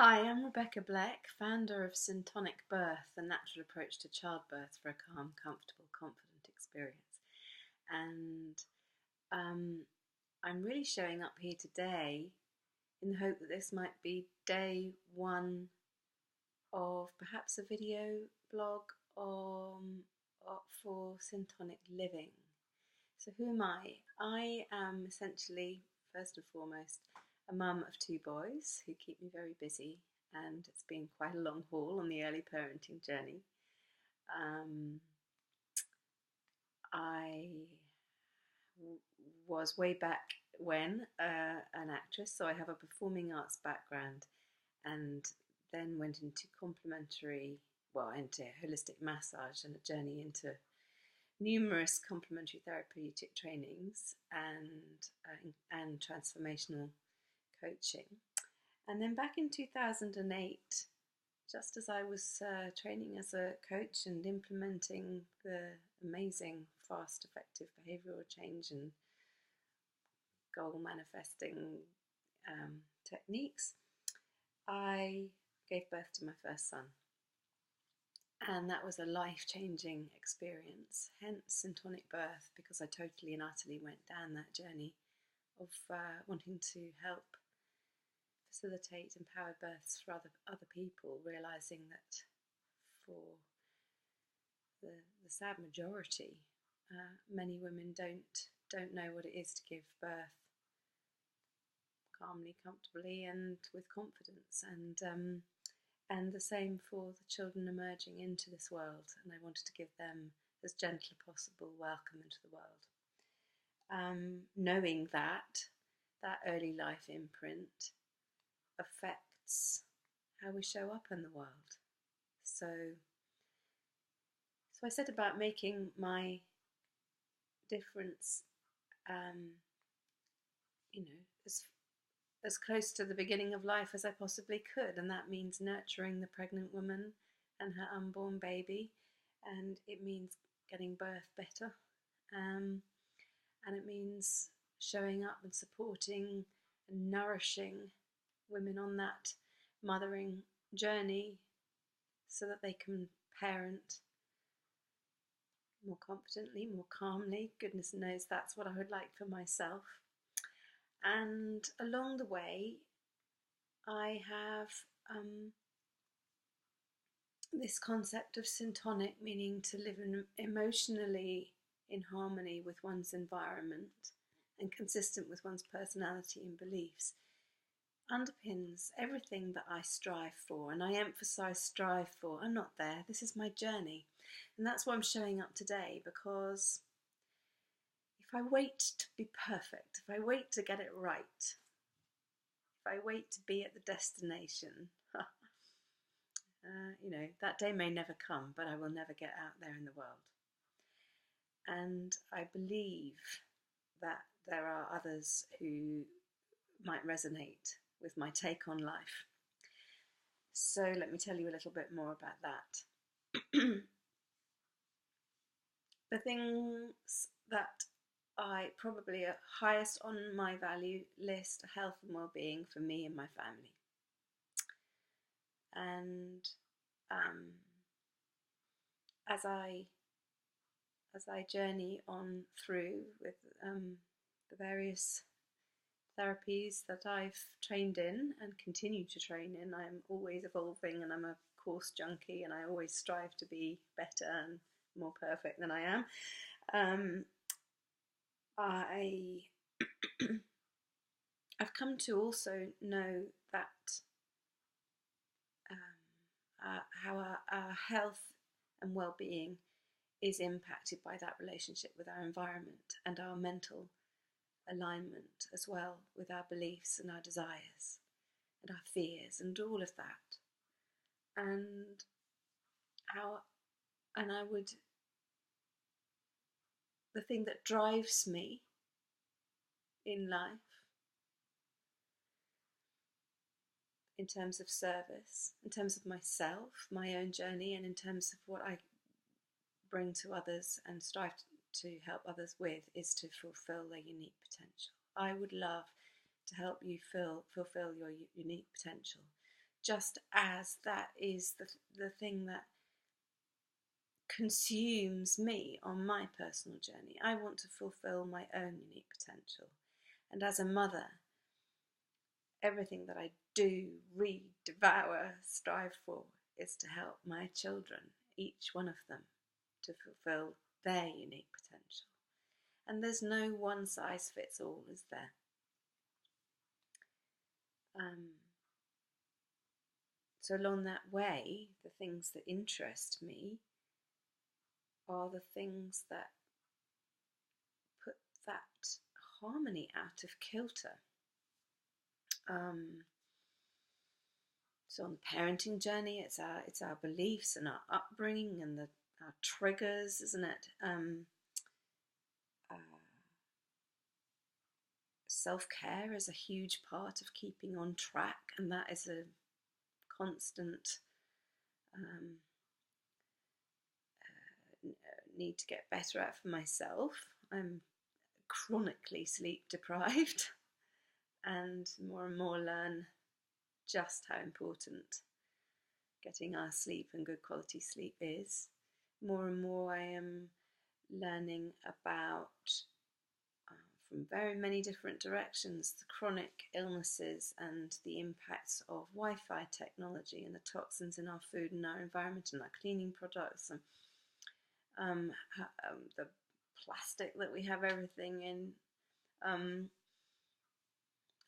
Hi, I'm Rebecca Black, founder of Syntonic Birth, a natural approach to childbirth for a calm, comfortable, confident experience. And I'm really showing up here today in the hope that this might be day one of perhaps a video blog for Syntonic Living. So who am I? I am essentially, first and foremost, a mum of two boys who keep me very busy, and it's been quite a long haul on the early parenting journey. I was way back when an actress, so I have a performing arts background, and then went into into holistic massage and a journey into numerous complementary therapeutic trainings and transformational coaching. And then back in 2008, just as I was training as a coach and implementing the amazing, fast, effective behavioral change and goal manifesting techniques, I gave birth to my first son. And that was a life-changing experience, hence Syntonic Birth, because I totally and utterly went down that journey of wanting to help facilitate empowered births for other people, realising that for the sad majority, many women don't know what it is to give birth calmly, comfortably, and with confidence, and the same for the children emerging into this world. And I wanted to give them as gentle a possible welcome into the world, knowing that early life imprint affects how we show up in the world. So I set about making my difference, as close to the beginning of life as I possibly could, and that means nurturing the pregnant woman and her unborn baby, and it means getting birth better, and it means showing up and supporting and nourishing women on that mothering journey so that they can parent more confidently, more calmly. Goodness knows that's what I would like for myself. And along the way, I have this concept of syntonic, meaning to live emotionally in harmony with one's environment and consistent with one's personality and beliefs, underpins everything that I strive for. And I emphasize strive for. I'm not there. This is my journey. And that's why I'm showing up today, because if I wait to be perfect, if I wait to get it right, if I wait to be at the destination, that day may never come, but I will never get out there in the world. And I believe that there are others who might resonate with my take on life. So let me tell you a little bit more about that. The things that I probably are highest on my value list are health and well-being for me and my family. And as I journey on through with the various therapies that I've trained in and continue to train in, I'm always evolving, and I'm a course junkie, and I always strive to be better and more perfect than I am. I've come to also know that how our health and well-being is impacted by that relationship with our environment and our mental alignment as well with our beliefs and our desires and our fears and all of that. The thing that drives me in life in terms of service, in terms of myself, my own journey, and in terms of what I bring to others and strive to help others with, is to fulfill their unique potential. I would love to help you fulfill your unique potential, just as that is the thing that consumes me on my personal journey. I want to fulfill my own unique potential. And as a mother, everything that I do, read, devour, strive for is to help my children, each one of them, to fulfill their unique potential. And there's no one size fits all, is there? So along that way, the things that interest me are the things that put that harmony out of kilter. So on the parenting journey, it's our beliefs and our upbringing and our triggers, isn't it? Self-care is a huge part of keeping on track, and that is a constant need to get better at for myself. I'm chronically sleep deprived, and more learn just how important getting our sleep and good quality sleep is. More and more I am learning about, from very many different directions, the chronic illnesses and the impacts of Wi-Fi technology and the toxins in our food and our environment and our cleaning products, and the plastic that we have everything in,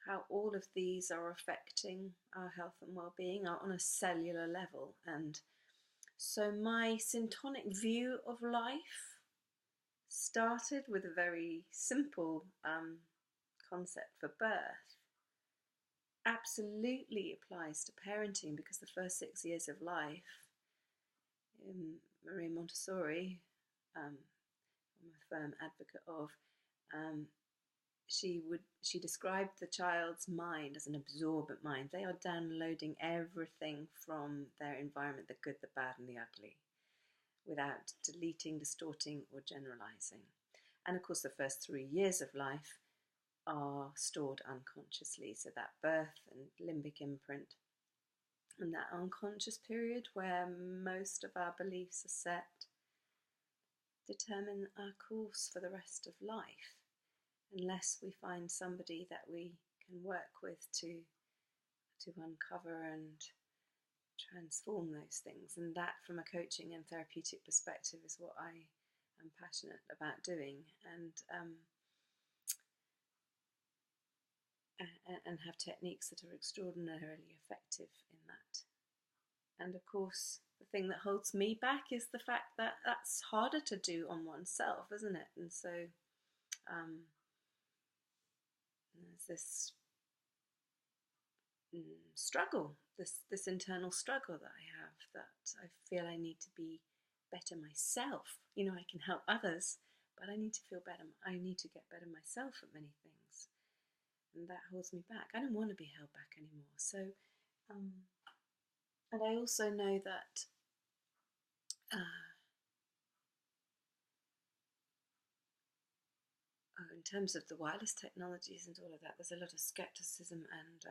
how all of these are affecting our health and well-being on a cellular level. And so my syntonic view of life started with a very simple concept for birth. Absolutely applies to parenting, because the first 6 years of life, Maria Montessori, I'm a firm advocate of, she described the child's mind as an absorbent mind. They are downloading everything from their environment, the good, the bad and the ugly, without deleting, distorting or generalizing. And of course the first 3 years of life are stored unconsciously, so that birth and limbic imprint and that unconscious period where most of our beliefs are set determine our course for the rest of life, unless we find somebody that we can work with to uncover and transform those things. And that, from a coaching and therapeutic perspective, is what I am passionate about doing, and have techniques that are extraordinarily effective in that. And of course, the thing that holds me back is the fact that that's harder to do on oneself, isn't it? And so there's this struggle, this internal struggle that I have, that I feel I need to be better myself. You know, I can help others, but I need to feel better. I need to get better myself at many things, and that holds me back. I don't want to be held back anymore. So, and I also know that in terms of the wireless technologies and all of that, there's a lot of skepticism and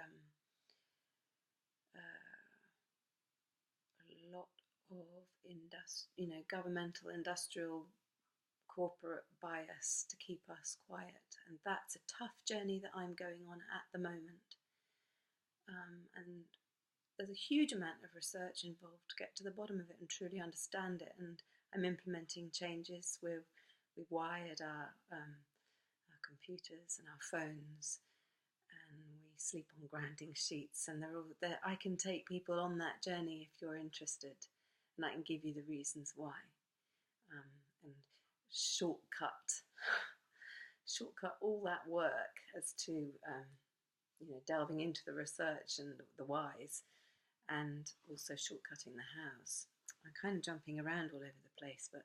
a lot of governmental, industrial, corporate bias to keep us quiet, and that's a tough journey that I'm going on at the moment. And there's a huge amount of research involved to get to the bottom of it and truly understand it. And I'm implementing changes. We've wired our computers and our phones, and we sleep on grounding sheets, and they're all there. I can take people on that journey if you're interested, and I can give you the reasons why, and shortcut all that work as to delving into the research and the whys, and also shortcutting the hows. I'm kind of jumping around all over the place, but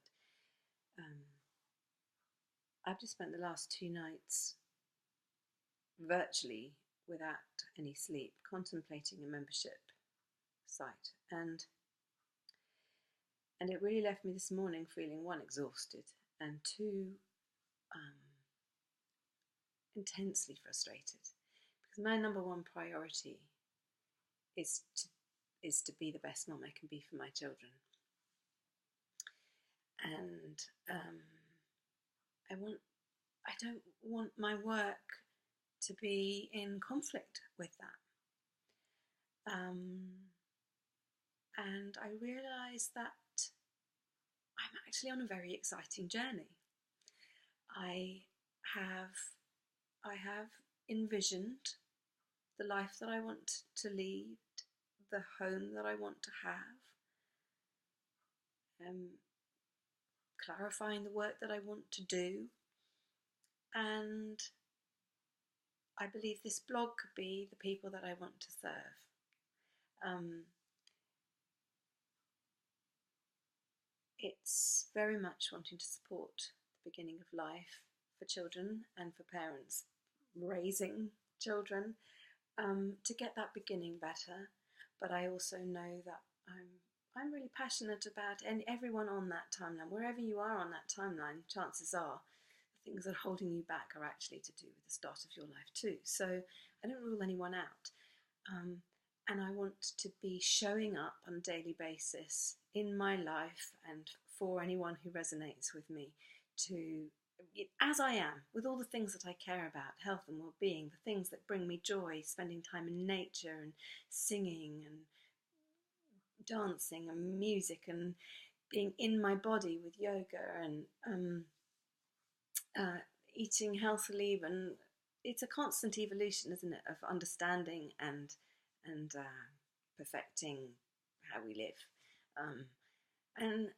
I've just spent the last 2 nights virtually without any sleep, contemplating a membership site, and it really left me this morning feeling, 1, exhausted, and 2, intensely frustrated, because my number 1 priority is is to be the best mum I can be for my children. And I don't want my work to be in conflict with that. And I realise that I'm actually on a very exciting journey. I have envisioned the life that I want to lead, the home that I want to have, clarifying the work that I want to do, and I believe this blog could be the people that I want to serve. It's very much wanting to support the beginning of life for children and for parents raising children, to get that beginning better. But I also know that I'm really passionate about everyone on that timeline. Wherever you are on that timeline, chances are the things that are holding you back are actually to do with the start of your life too. So I don't rule anyone out. And I want to be showing up on a daily basis in my life and for anyone who resonates with me, to, as I am, with all the things that I care about, health and well-being, the things that bring me joy, spending time in nature and singing and dancing and music and being in my body with yoga and eating healthily. And it's a constant evolution, isn't it, of understanding and perfecting how we live. And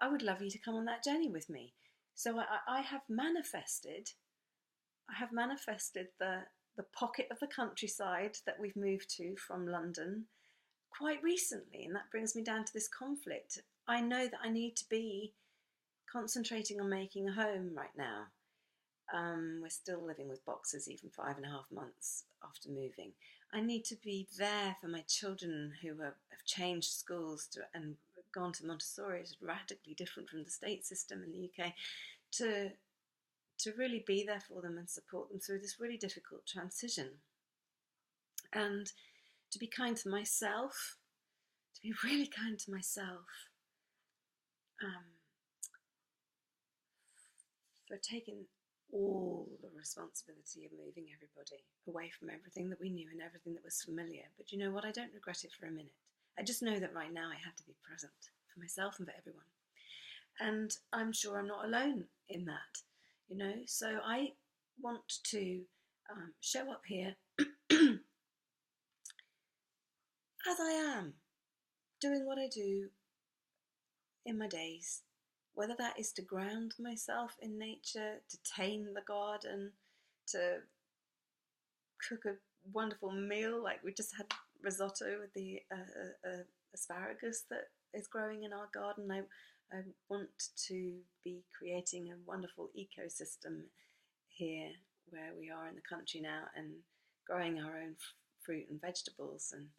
I would love you to come on that journey with me. So I have manifested the pocket of the countryside that we've moved to from London quite recently, and that brings me down to this conflict. I know that I need to be concentrating on making a home right now. We're still living with boxes even 5.5 months after moving. I need to be there for my children who have changed schools and gone to Montessori. It's radically different from the state system in the UK, to really be there for them and support them through this really difficult transition. And to be kind to myself, to be really kind to myself, for taking all the responsibility of moving everybody away from everything that we knew and everything that was familiar. But you know what? I don't regret it for a minute. I just know that right now I have to be present for myself and for everyone. And I'm sure I'm not alone in that, you know. So I want to show up here as I am, doing what I do in my days, whether that is to ground myself in nature, to tame the garden, to cook a wonderful meal, like we just had risotto with the asparagus that is growing in our garden. I want to be creating a wonderful ecosystem here where we are in the country now, and growing our own fruit and vegetables. And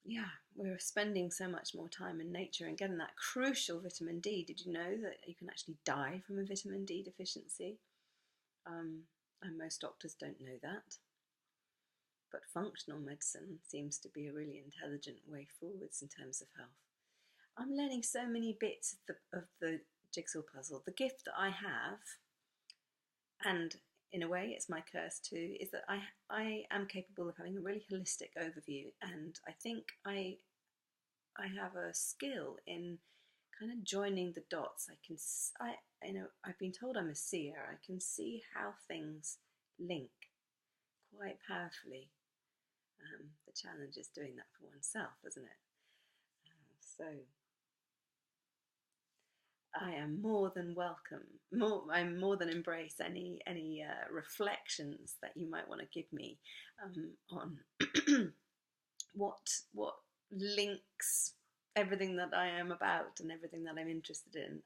yeah, we're spending so much more time in nature and getting that crucial vitamin D. Did you know that you can actually die from a vitamin D deficiency? And most doctors don't know that. But functional medicine seems to be a really intelligent way forwards in terms of health. I'm learning so many bits of the jigsaw puzzle. The gift that I have, and in a way it's my curse too, is that I am capable of having a really holistic overview, and I think I have a skill in kind of joining the dots. I've been told I'm a seer. I can see how things link quite powerfully. The challenge is doing that for oneself, isn't it? So I am more than welcome. I'm more than embrace any reflections that you might want to give me on what links everything that I am about and everything that I'm interested in,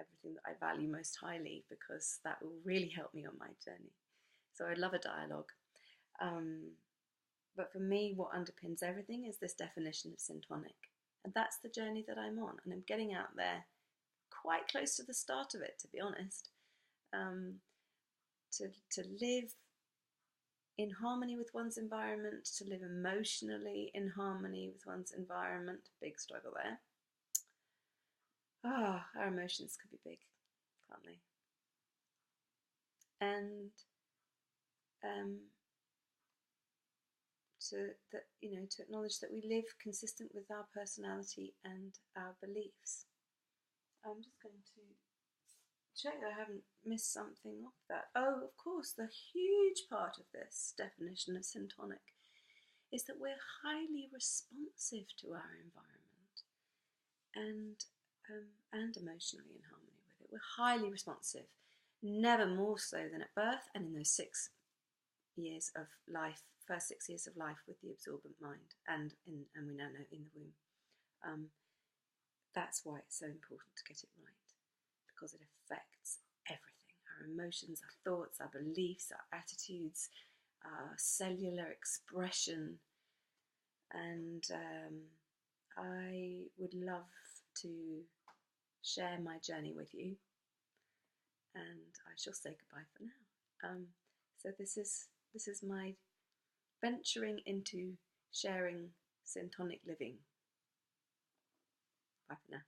everything that I value most highly, because that will really help me on my journey. So I'd love a dialogue. But for me, what underpins everything is this definition of syntonic. And that's the journey that I'm on. And I'm getting out there quite close to the start of it, to be honest. To live in harmony with one's environment, to live emotionally in harmony with one's environment. Big struggle there. Our emotions can be big, can't they? And to acknowledge that we live consistent with our personality and our beliefs. I'm just going to check that I haven't missed something off that. Oh, of course, the huge part of this definition of syntonic is that we're highly responsive to our environment and emotionally in harmony with it. We're highly responsive, never more so than at birth and in those 6 years of life, first 6 years of life with the absorbent mind, and we now know in the womb. That's why it's so important to get it right, because it affects everything: our emotions, our thoughts, our beliefs, our attitudes, our cellular expression. And I would love to share my journey with you, and I shall say goodbye for now. So this is my venturing into sharing syntonic living. Bye for now.